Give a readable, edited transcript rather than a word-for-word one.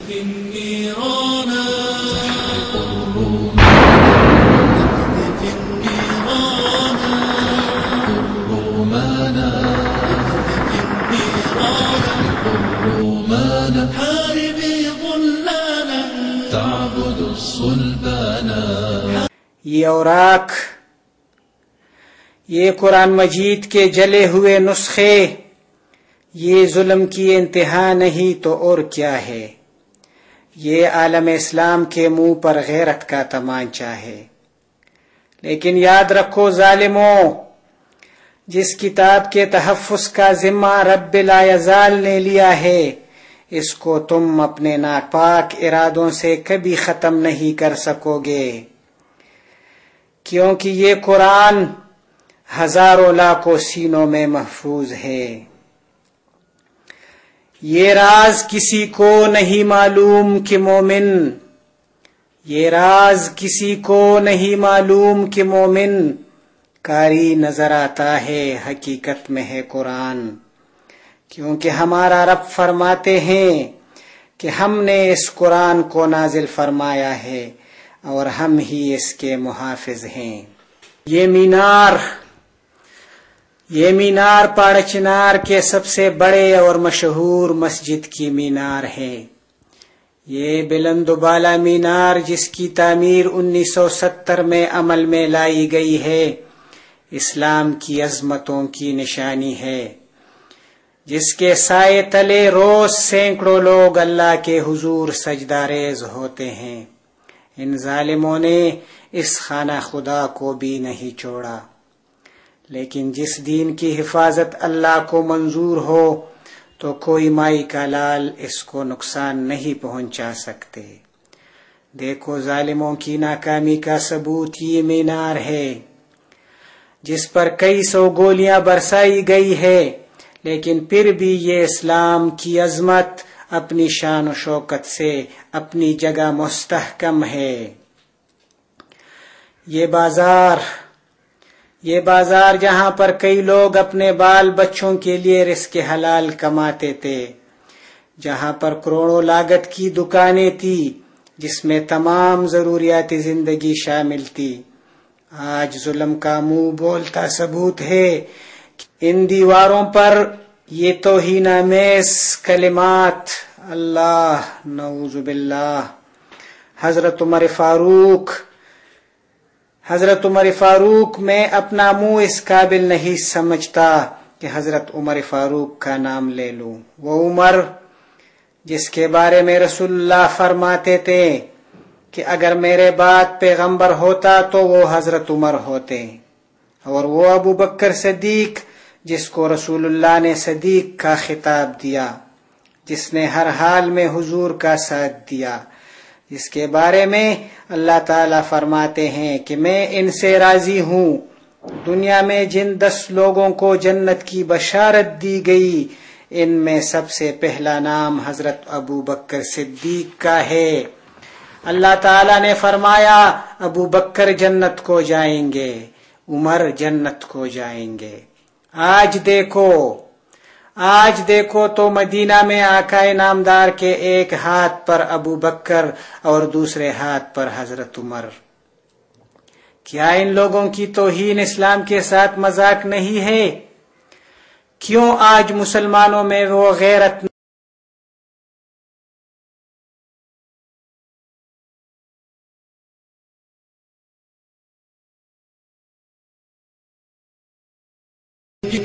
في النيران في النيران الرومانا في النيران الرومانا حاربي ضلالا تعبد الصلبانا. یہ اوراق، یہ قرآن مجید کے جلے ہوئے نسخے، یہ ظلم کی انتہا نہیں تو اور کیا ہے؟ یہ عالم اسلام کے منہ پر غیرت کا تمانچہ ہے۔ لیکن یاد رکھو ظالموں، جس کتاب کے تحفظ کا ذمہ رب لا یزال نے لیا ہے، اس کو تم اپنے ناپاک ارادوں سے کبھی ختم نہیں کر سکو گے، کیونکہ یہ قرآن ہزاروں لاکھوں سینوں میں محفوظ ہے۔ یہ راز کسی کو نہیں معلوم کہ مومن، یہ راز کسی کو نہیں معلوم کہ مومن، کاری نظر آتا ہے حقیقت میں ہے قرآن، کیونکہ ہمارا رب فرماتے ہیں کہ ہم نے اس قرآن کو نازل فرمایا ہے اور ہم ہی اس کے محافظ ہیں۔ یہ مینار پاڑ چنار کے سب سے بڑے اور مشہور مسجد کی مینار ہے۔ یہ بلند و بالا مینار جس کی تعمیر 1970 میں عمل میں لائی گئی ہے، اسلام کی عظمتوں کی نشانی ہے، جس کے سائے تلے روز سینکڑوں لوگ اللہ کے حضور سجدہ ریز ہوتے ہیں۔ ان ظالموں نے اس خانہ خدا کو بھی نہیں چھوڑا، لیکن جس دین کی حفاظت اللہ کو منظور ہو تو کوئی مائی کا لال اس کو نقصان نہیں پہنچا سکتے۔ دیکھو ظالموں کی ناکامی کا ثبوت یہ مینار ہے، جس پر کئی سو گولیاں برسائی گئی ہے، لیکن پھر بھی یہ اسلام کی عظمت اپنی شان و شوکت سے اپنی جگہ مستحکم ہے۔ یہ بازار جہاں پر کئی لوگ اپنے بال بچوں کے لیے رزق حلال کماتے تھے، جہاں پر کروڑوں لاگت کی دکانیں تھی جس میں تمام ضروریات زندگی شامل تھی، آج ظلم کا منہ بولتا ثبوت ہے کہ ان دیواروں پر یہ توہین آمیز کلمات اللہ نعوذ باللہ۔ حضرت عمر فاروق میں اپنا منہ اس قابل نہیں سمجھتا کہ حضرت عمر فاروق کا نام لے لوں، وہ عمر جس کے بارے میں رسول اللہ فرماتے تھے کہ اگر میرے بعد پیغمبر ہوتا تو وہ حضرت عمر ہوتے، اور وہ ابو بکر صدیق جس کو رسول اللہ نے صدیق کا خطاب دیا، جس نے ہر حال میں حضور کا ساتھ دیا، جس کے بارے میں اللہ تعالیٰ فرماتے ہیں کہ میں ان سے راضی ہوں۔ دنیا میں جن 10 لوگوں کو جنت کی بشارت دی گئی، ان میں سب سے پہلا نام حضرت ابو بکر صدیق کا ہے۔ اللہ تعالیٰ نے فرمایا ابو بکر جنت کو جائیں گے، عمر جنت کو جائیں گے۔ آج دیکھو تو مدینہ میں آقا نامدار کے ایک ہاتھ پر ابو بکر اور دوسرے ہاتھ پر حضرت عمر۔ کیا ان لوگوں کی توہین اسلام کے ساتھ مذاق نہیں ہے؟ کیوں آج مسلمانوں میں وہ غیرت کی